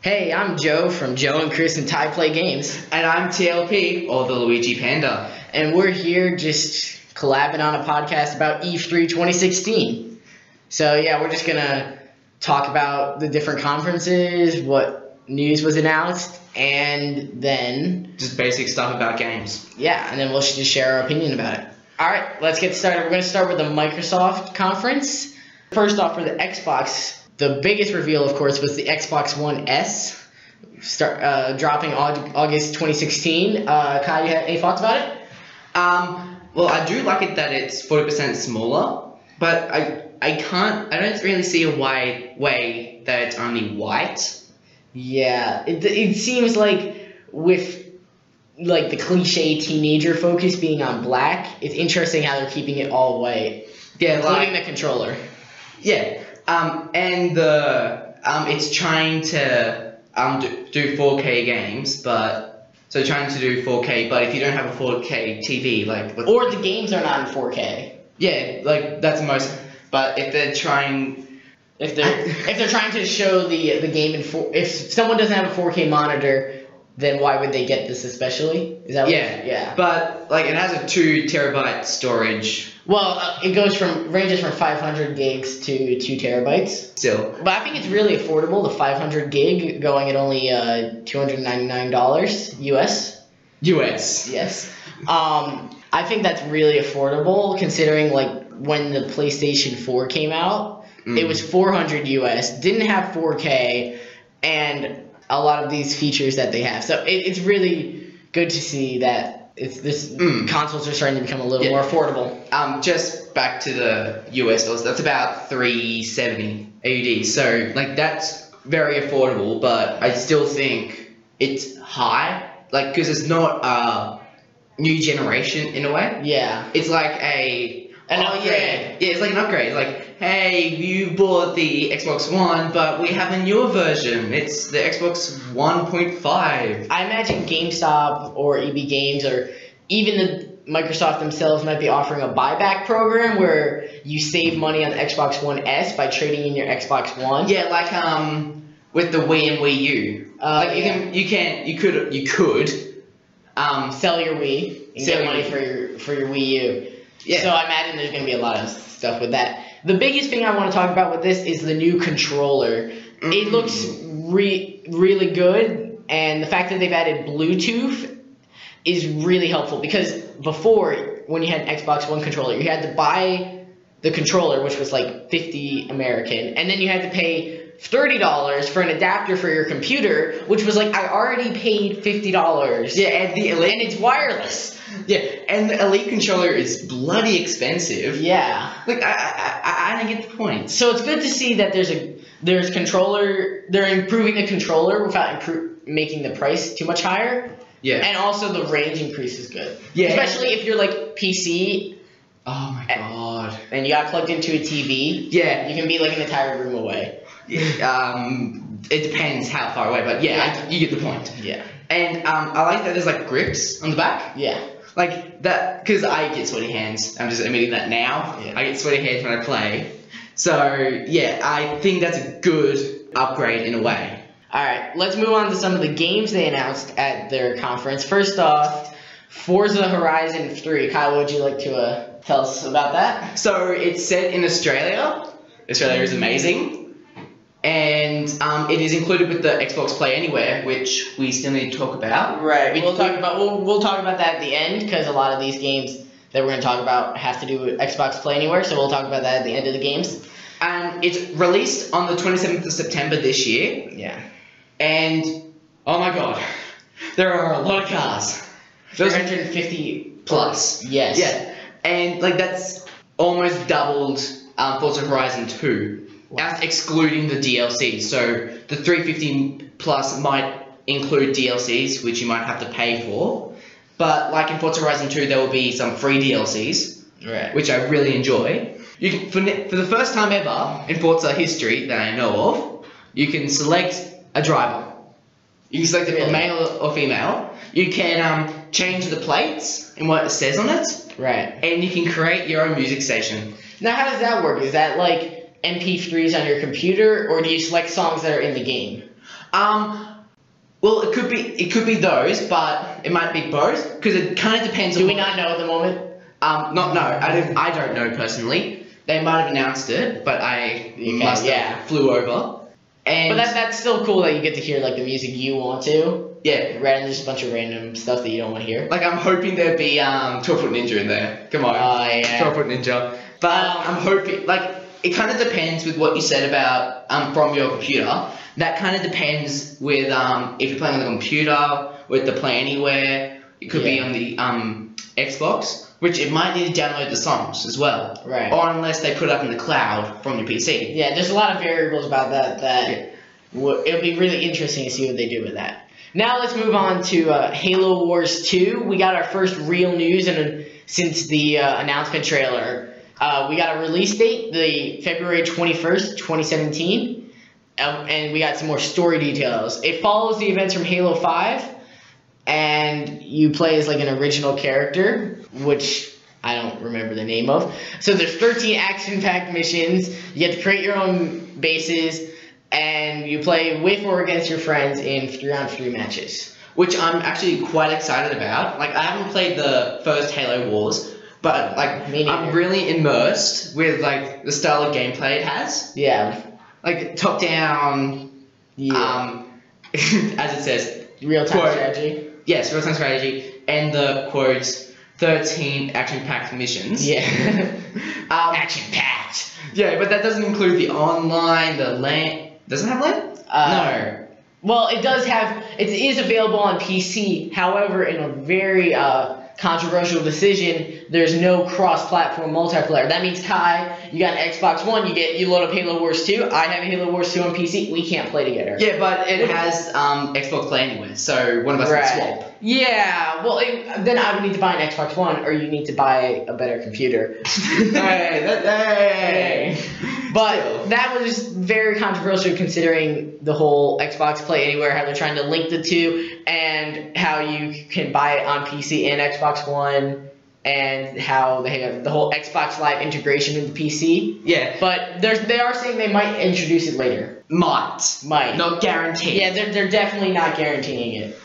Hey, I'm Joe from Joe and Chris and Ty Play Games. And I'm TLP, or the Luigi Panda. And we're here just collabing on a podcast about E3 2016. So yeah, we're just gonna talk about the different conferences, what news was announced, and then... just basic stuff about games. Yeah, and then we'll just share our opinion about it. Alright, let's get started. We're gonna start with the Microsoft conference. First off, for the Xbox, the biggest reveal, of course, was the Xbox One S, dropping August 2016. Kai, you have any thoughts about it? Well, I do like it that it's 40% smaller, but I don't really see a way that it's only white. Yeah, it seems like with like the cliche teenager focus being on black, it's interesting how they're keeping it all white. Yeah, including the controller. Yeah. And it's trying to do 4K games, but so trying to do 4K, but if you don't have a 4K TV, like or the games are not in 4K. Yeah, like that's most. But if they're trying to show the game in if someone doesn't have a 4K monitor, then why would they get this especially? Is that what yeah. But like it has a 2 terabyte storage. Well, it ranges from 500 gigs to 2 terabytes. Still. But I think it's really affordable, the 500 gig going at only $299 US. US. Yes. I think that's really affordable considering like when the PlayStation 4 came out, it was 400 US, didn't have 4K, and a lot of these features that they have. So it's really good to see that consoles are starting to become a little more affordable. Just back to the US dollars, that's about 370 AUD. So like that's very affordable, but I still think it's high, like because it's not a new generation in a way. Yeah. It's like an upgrade. Yeah, it's like an upgrade. Like, hey, you bought the Xbox One, but we have a newer version. It's the Xbox 1.5. I imagine GameStop or EB Games or even the Microsoft themselves might be offering a buyback program where you save money on the Xbox One S by trading in your Xbox One. Yeah, like with the Wii and Wii U. Like you could sell your Wii and get money for your Wii U. Yeah. So I imagine there's going to be a lot of stuff with that. The biggest thing I want to talk about with this is the new controller. It looks really good, and the fact that they've added Bluetooth is really helpful because before, when you had an Xbox One controller, you had to buy the controller, which was like $50 American, and then you had to pay $30 for an adapter for your computer, which was like, I already paid $50. Yeah, and it's wireless. Yeah, and the Elite controller is bloody expensive. Yeah. Like, I don't get the point. So it's good to see that there's controller, they're improving the controller without making the price too much higher. Yeah. And also the range increase is good. Yeah. Especially if you're like PC. Oh my god. And you got plugged into a TV. Yeah. You can be like an entire room away. Yeah. It depends how far away, but yeah. You get the point. Yeah. And I like that there's like grips on the back. Yeah. Like that, because I get sweaty hands. I'm just admitting that now. Yeah. I get sweaty hands when I play. So yeah, I think that's a good upgrade in a way. Alright, let's move on to some of the games they announced at their conference. First off, Forza Horizon 3. Kyle, would you like to tell us about that? So it's set in Australia. Australia is amazing. And it is included with the Xbox Play Anywhere, which we still need to talk about. Right. We'll talk about that at the end because a lot of these games that we're going to talk about have to do with Xbox Play Anywhere, so we'll talk about that at the end of the games. It's released on the 27th of September this year. Yeah. And oh my god, there are a lot of cars. 350 plus. Yes. Yeah. And like that's almost doubled Forza Horizon 2. That's excluding the DLC. So the 350 plus might include DLCs, which you might have to pay for. But like in Forza Horizon 2, there will be some free DLCs, right, which I really enjoy. You can, for the first time ever in Forza history that I know of, you can select a driver. You can select a male or female. You can change the plates and what it says on it. Right. And you can create your own music station. Now, how does that work? Is that like MP3s on your computer, or do you select songs that are in the game? Well, it could be those, but it might be both because it kind of depends. Do we not know at the moment? I don't know personally. They might have announced it, but I must have flew over. And but that's still cool that you get to hear like the music you want to. Yeah. Rather than just a bunch of random stuff that you don't want to hear. Like I'm hoping there'd be 12-foot Ninja in there. Come on. Oh yeah. 12-foot Ninja. But I'm hoping it kind of depends with what you said about from your computer. That kind of depends with if you're playing on the computer, with the Play Anywhere. It could be on the Xbox, which it might need to download the songs as well. Right. Or unless they put it up in the cloud from your PC. Yeah, there's a lot of variables about that. It'll be really interesting to see what they do with that. Now let's move on to Halo Wars 2. We got our first real news since the announcement trailer. We got a release date, the February 21st, 2017. And we got some more story details. It follows the events from Halo 5. And you play as like an original character, which I don't remember the name of. So there's 13 action-packed missions. You get to create your own bases. And you play with or against your friends in 3-on-3 matches. Which I'm actually quite excited about. Like, I haven't played the first Halo Wars, but like, I'm really immersed with like the style of gameplay it has. Yeah. Like top-down, as it says, real-time strategy. Yes, real-time strategy, and the quotes 13 action-packed missions. Yeah. Action-packed. Yeah, but that doesn't include the online, the LAN. Does it have LAN? No. Well, it does have. It is available on PC. However, in a very controversial decision, there's no cross-platform multiplayer. That means, Kai, you got an Xbox One, you load up Halo Wars 2. I have Halo Wars 2 on PC. We can't play together. Yeah, but it has Xbox Play Anywhere, so one of us can swap. Yeah, well, then I would need to buy an Xbox One, or you need to buy a better computer. Hey. But that was very controversial considering the whole Xbox Play Anywhere, how they're trying to link the two, and how you can buy it on PC and Xbox One, and how they have the whole Xbox Live integration into PC. Yeah. But they are saying they might introduce it later. Might. Not guaranteed. Yeah, they're definitely not guaranteeing it.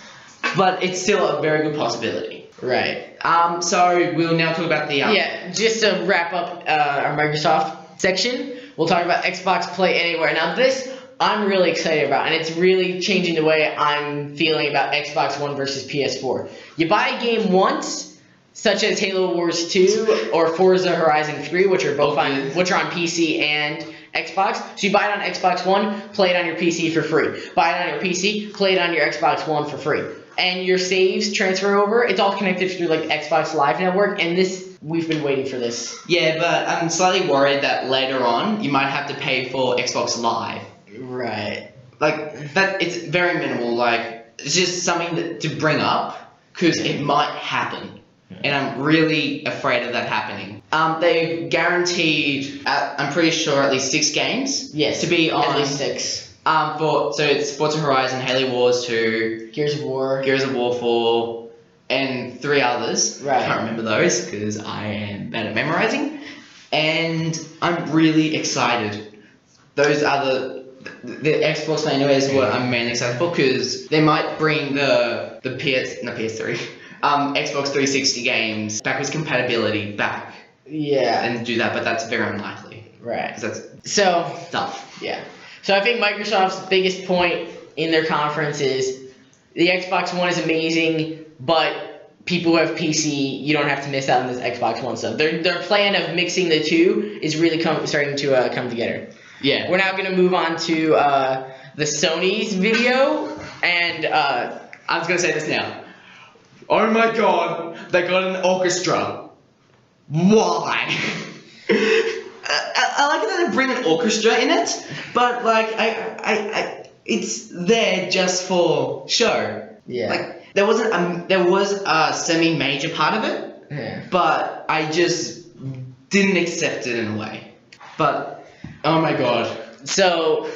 But it's still a very good possibility. Right. So we'll now talk about the... Yeah, just to wrap up our Microsoft section, we'll talk about Xbox Play Anywhere. Now this, I'm really excited about, and it's really changing the way I'm feeling about Xbox One versus PS4. You buy a game once, such as Halo Wars 2 or Forza Horizon 3, which are both on PC and Xbox. So you buy it on Xbox One, play it on your PC for free. Buy it on your PC, play it on your Xbox One for free. And your saves transfer over. It's all connected through like Xbox Live Network, and we've been waiting for this. Yeah, but I'm slightly worried that later on you might have to pay for Xbox Live. Right. Like that, it's very minimal. Like it's just something to bring up because it might happen, and I'm really afraid of that happening. They've guaranteed, I'm pretty sure, at least 6 games. Yes. To be on at least 6. So it's Forza Horizon, Halo Wars 2, Gears of War 4, and 3 others. Right. I can't remember those because I am bad at memorizing. And I'm really excited. Those are the Xbox One anyway is what I'm mainly excited for because they might bring the PS3, Xbox 360 games backwards compatibility back. Yeah. And do that, but that's very unlikely. Right. Because that's tough. Yeah. So I think Microsoft's biggest point in their conference is the Xbox One is amazing, but people who have PC, you don't have to miss out on this Xbox One stuff. Their plan of mixing the two is really starting to come together. Yeah. We're now going to move on to the Sony's video, and I was going to say this now. Oh my god, they got an orchestra. Why? I like that they bring an orchestra in it, but like it's there just for show. Yeah. Like there was a semi-major part of it, yeah. But I just didn't accept it in a way. But oh my god. So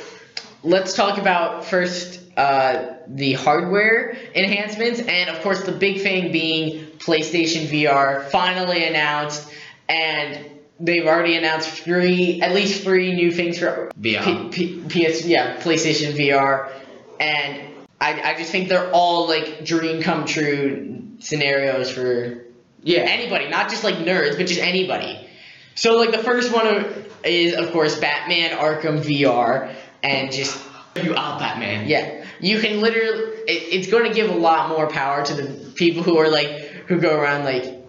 let's talk about first the hardware enhancements, and of course the big thing being PlayStation VR finally announced, and they've already announced at least three new things for VR. PlayStation VR, and I just think they're all like dream come true scenarios for anybody, not just like nerds, but just anybody. So like the first one is of course Batman Arkham VR, and just you are Batman. Yeah, you can literally. It's going to give a lot more power to the people who are like who go around like,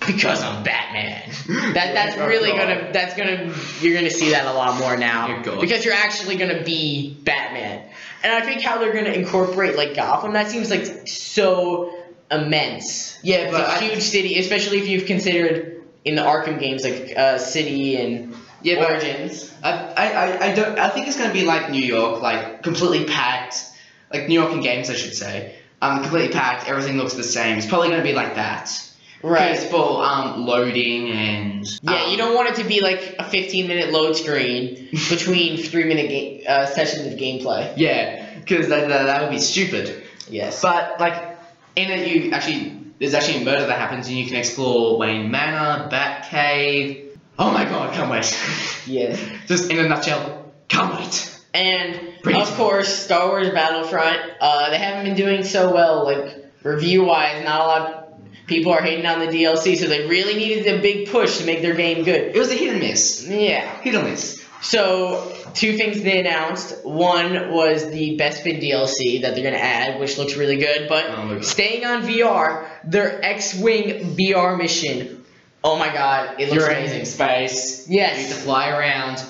because I'm Batman. That's really you're gonna see that a lot more now, because you're actually gonna be Batman. And I think how they're gonna incorporate like Gotham, that seems like so immense. Yeah, but it's a huge city, especially if you've considered in the Arkham games like City and Origins. I think it's gonna be like New York, like completely packed, like New York in games I should say, completely packed. Everything looks the same. It's probably gonna be like that. Right. For loading and you don't want it to be like a 15-minute load screen between 3-minute sessions of gameplay. Yeah, because that would be stupid. Yes. But like in it, there's actually a murder that happens, and you can explore Wayne Manor, Batcave. Oh my God, can't wait. Yes. Just in a nutshell, can't wait. And of course, Star Wars Battlefront. They haven't been doing so well, like review-wise. Not a lot. People are hating on the DLC, so they really needed a big push to make their game good. It was a hit and miss. Yeah. Hit or miss. So, 2 things they announced. One was the Bespin DLC that they're going to add, which looks really good. But staying on VR, their X-Wing VR mission. Oh my God, it looks amazing. In space. Yes. You get to fly around.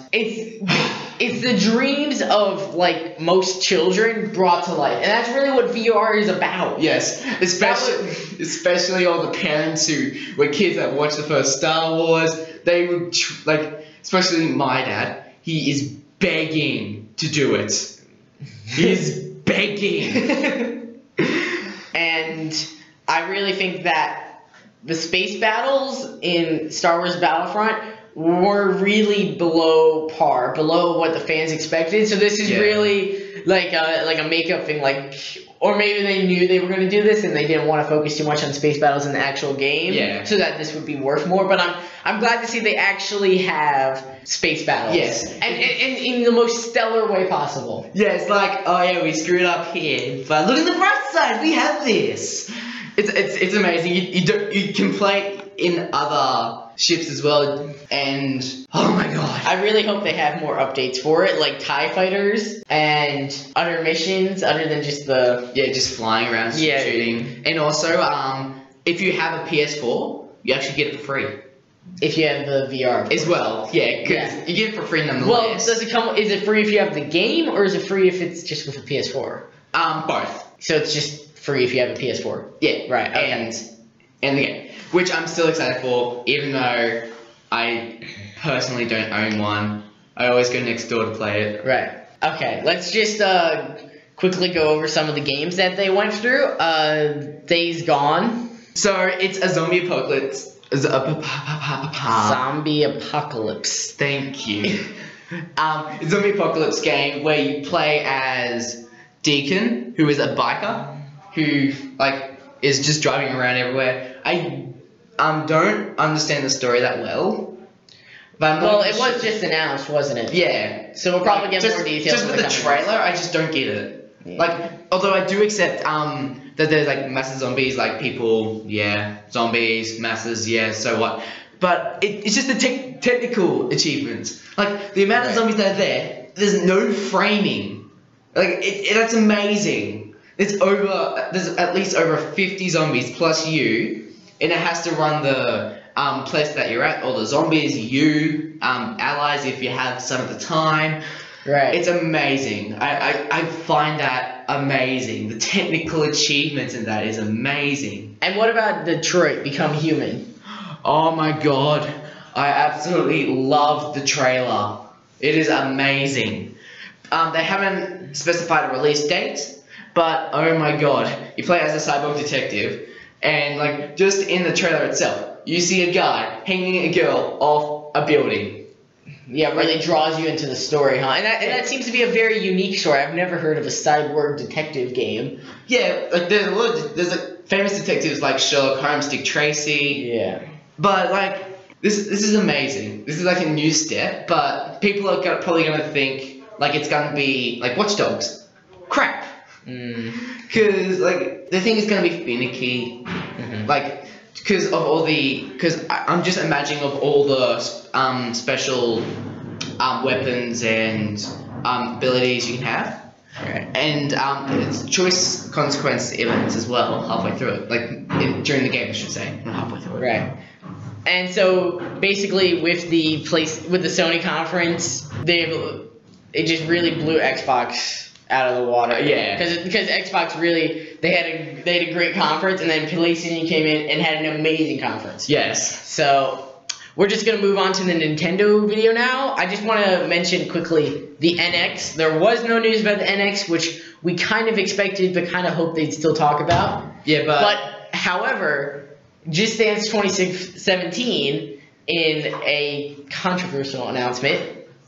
It's the dreams of like most children brought to life, and that's really what VR is about. Yes, especially all the parents who were kids that watched the first Star Wars. They would especially my dad. He is begging to do it. He's begging. And I really think that the space battles in Star Wars Battlefront were really below par, below what the fans expected. So this is really like a makeup thing, or maybe they knew they were going to do this and they didn't want to focus too much on space battles in the actual game, so that this would be worth more. But I'm glad to see they actually have space battles. Yes, and in the most stellar way possible. Yeah, it's like, oh yeah, we screwed up here, but look at the bright side, we have this. It's amazing. You can play in other ships as well, and oh my God, I really hope they have more updates for it, like TIE fighters and other missions other than just just flying around shooting. And also if you have a PS4, you actually get it for free if you have the VR as well. You get it for free nonetheless. Well, is it free if you have the game, or is it free if it's just with a PS4? Both. So it's just free if you have a PS4. Yeah, right. Okay. And the game, which I'm still excited for, even though I personally don't own one. I always go next door to play it. Right. Okay, let's just quickly go over some of the games that they went through. Days Gone. So it's a zombie apocalypse. Zombie apocalypse. Thank you. It's a zombie apocalypse game where you play as Deacon, who is a biker, who is just driving around everywhere. I don't understand the story that well. But it was just announced, wasn't it? Yeah. So we'll probably get more details. Just with the trailer, I just don't get it. Yeah. Although I do accept that there's massive zombies, people, zombies, masses, so what? But it's just the technical achievements. The amount of zombies that are there's no framing. That's amazing. There's at least over 50 zombies plus you, and it has to run the place that you're at, all the zombies, you, allies if you have some at the time. Right. It's amazing. I find that amazing. The technical achievements in that is amazing. And what about Detroit Become Human? Oh my God. I absolutely love the trailer. It is amazing. They haven't specified a release date, but oh my God. You play as a cyborg detective, and just in the trailer itself, you see a guy hanging a girl off a building. Yeah, it really draws you into the story, huh? And that seems to be a very unique story. I've never heard of a cyborg detective game. Yeah, there's famous detectives like Sherlock Holmes, Dick Tracy. Yeah. But this is amazing. This is a new step, but people are probably gonna think it's gonna be like Watch Dogs. Crap. Because like the thing is gonna be finicky, like because of all the I'm just imagining of all the special weapons and abilities you can have. Right. And it's choice consequence events as well halfway through it, like during the game, I should say, not halfway through it. Right. And so basically, with the Sony conference, it just really blew Xbox out of the water. Yeah. Because Xbox really they had a great conference, and then PlayStation came in and had an amazing conference. Yes. So we're just gonna move on to the Nintendo video now. I just want to mention quickly the NX. There was no news about the NX, which we kind of expected, but kind of hoped they'd still talk about. Yeah, but however, Just Dance 2017, in a controversial announcement,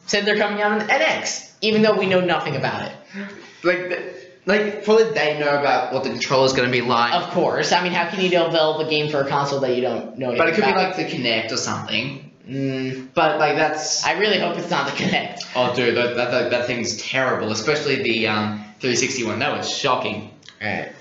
said they're coming out on the NX, even though we know nothing about it. Like probably they know about what the controller's going to be like. Of course. I mean, how can you develop a game for a console that you don't know anything about? But it could be like the Kinect or something. But like that's... I really hope it's not the Kinect. Oh, dude, that thing's terrible. Especially the 360 one. That was shocking. Right.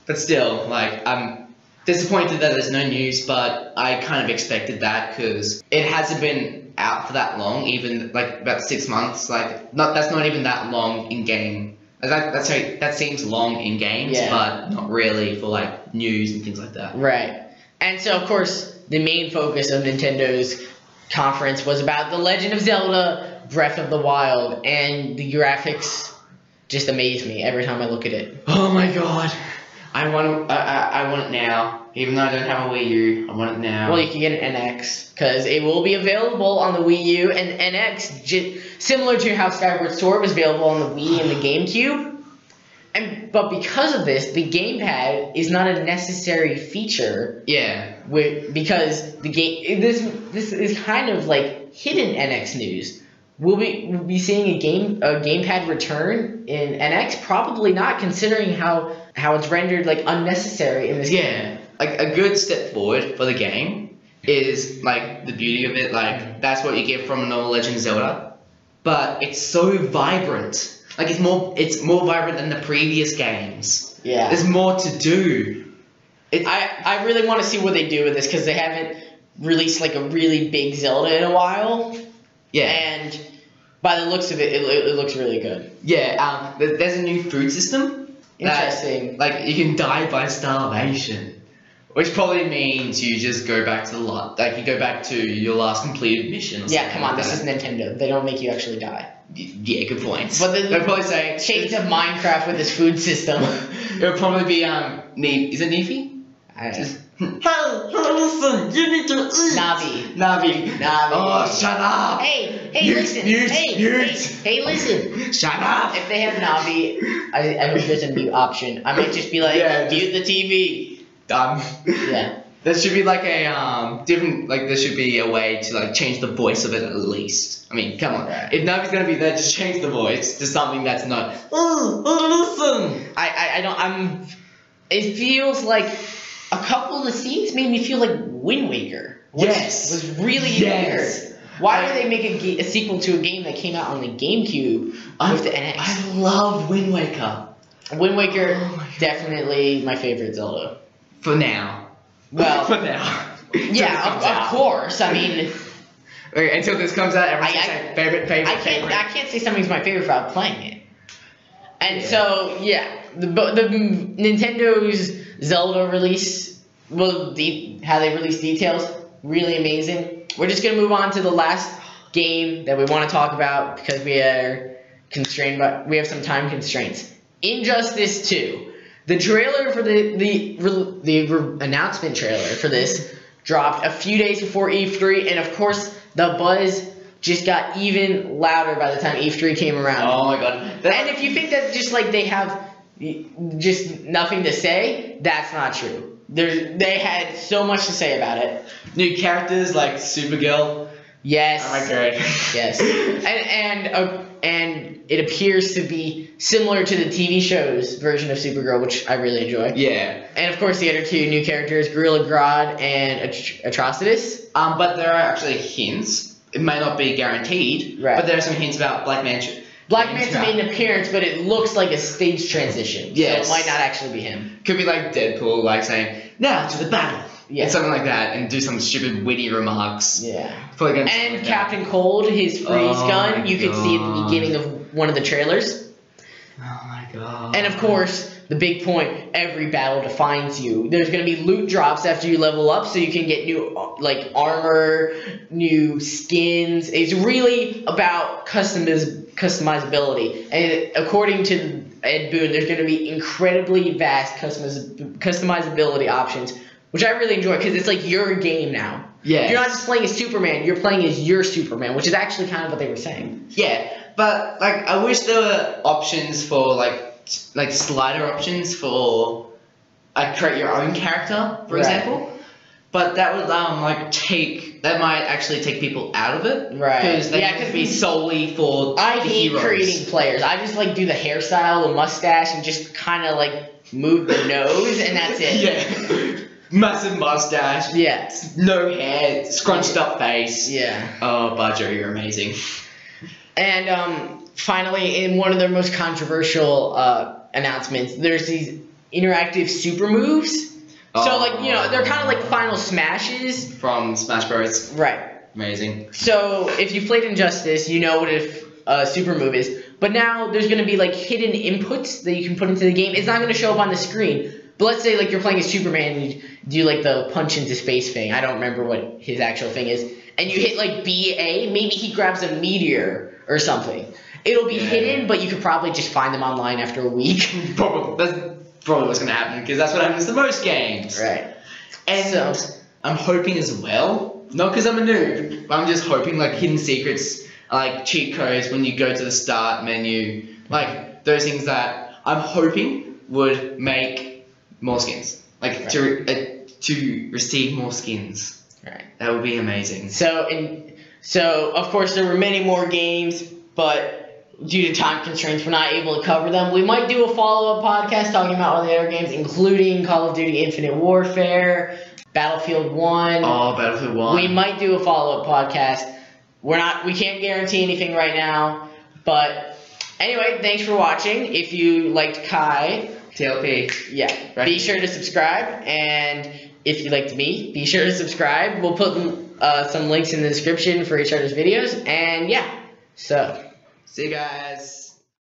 But still, like, I'm disappointed that there's no news, but I kind of expected that because it hasn't been out for that long, even like about 6 months. Like, that's not even that long in game. That seems long in games, but not really for like news and things like that. Right. And so, of course, the main focus of Nintendo's conference was about The Legend of Zelda: Breath of the Wild, and the graphics just amaze me every time I look at it. Oh my god. I want it now. Even though I don't have a Wii U, I want it now. Well, you can get an NX, because it will be available on the Wii U, and NX, similar to how Skyward Sword was available on the Wii and the GameCube. But because of this, the gamepad is not a necessary feature. Yeah. Because the game, this is kind of like hidden NX news. We'll be seeing a gamepad return in NX? Probably not, considering how it's rendered like unnecessary in this game. Like a good step forward for the game is like the beauty of it, like that's what you get from a normal Legend of Zelda. But it's so vibrant. Like it's more vibrant than the previous games. Yeah. There's more to do. I really want to see what they do with this, because they haven't released like a really big Zelda in a while. Yeah. And by the looks of it, it looks really good. Yeah, there's a new food system. Interesting. Like, you can die by starvation. Which probably means you just go back to you go back to your last completed mission or something. Yeah, come on, this is Nintendo. They don't make you actually die. Yeah, good point. But they'll probably say... Shades of Minecraft with this food system. It'll probably be, is it Neefy? I don't know. Hey, listen, you need to eat. Navi. Oh, shut up. Hey, listen. Mute. Hey, listen. Shut up. If they have Navi, I hope there's a mute option. I might just be like, mute the TV. Done. Yeah. There should be like a different, like there should be a way to like change the voice of it at least. I mean, come on. Right. If Navi's gonna be there, just change the voice to something that's not. Listen. It feels like a couple of the scenes made me feel like Wind Waker. Which was really weird. Why would they make a sequel to a game that came out on the GameCube with the NX? I love Wind Waker. Wind Waker, definitely my favorite Zelda. For now. Well, for now. Yeah, of course. I mean, okay, until this comes out, everyone's saying favorite. I can't say something's my favorite without playing it. And so the Nintendo's Zelda release, how they release details, really amazing. We're just gonna move on to the last game that we want to talk about because we are constrained, but we have some time constraints. Injustice 2. The trailer for the announcement trailer for this dropped a few days before E3, and of course the buzz just got even louder by the time E3 came around. Oh my god! And if you think that just like they have just nothing to say, that's not true. They had so much to say about it. New characters like Supergirl. Yes. Oh my god. Yes. And it appears to be similar to the TV show's version of Supergirl, which I really enjoy. Yeah. And of course the other two new characters, Gorilla Grodd and Atrocitus. But there are actually hints. It may not be guaranteed, but there are some hints about Black Manta Black Manta made an appearance, but it looks like a stage transition. Yes. So it might not actually be him. Could be like Deadpool, like saying, "Now to the battle." Yeah. And something like that, and do some stupid witty remarks. Yeah. And Captain Cold, his freeze gun, you could see at the beginning of one of the trailers. Oh my god. And of course, the big point, every battle defines you. There's going to be loot drops after you level up, so you can get new like armor, new skins. It's really about customizability. And according to Ed Boon, there's going to be incredibly vast customizability options, which I really enjoy because it's like your game now. Yeah. You're not just playing as Superman, you're playing as your Superman, which is actually kind of what they were saying. Yeah, but like I wish there were options for like slider options for create your own character, for example. But that would that might actually take people out of it. Right. Because they have to be solely for I the hate heroes. creating players. I just like do the hairstyle, the mustache, and just kind of like move the nose, and that's it. Yeah. Massive mustache. Yeah. No hair. Scrunched up face. Yeah. Oh, Bajo, you're amazing. And finally, in one of their most controversial announcements, there's these interactive super moves. So like they're kind of like final smashes from Smash Bros. Right. Amazing. So if you've played Injustice, you know what a super move is. But now there's going to be like hidden inputs that you can put into the game. It's not going to show up on the screen. But let's say like you're playing as Superman and you do like the punch into space thing. I don't remember what his actual thing is. And you hit like BA, maybe he grabs a meteor or something. It'll be hidden, but you could probably just find them online after a week. Probably. That's probably what's going to happen because that's what happens to most games. Right. And so, I'm hoping as well, not because I'm a noob, but I'm just hoping like hidden secrets, like cheat codes when you go to the start menu, like those things that I'm hoping would make more skins, like to receive more skins. Right. That would be amazing. So of course there were many more games, but due to time constraints, we're not able to cover them. We might do a follow-up podcast talking about all the other games, including Call of Duty Infinite Warfare, Battlefield 1. Oh, Battlefield 1. We might do a follow-up podcast. We can't guarantee anything right now, but anyway, thanks for watching. If you liked Kai, TLP. Yeah. Right. Be sure to subscribe, and if you liked me, be sure to subscribe. We'll put some links in the description for each other's videos, and yeah. So, see you guys.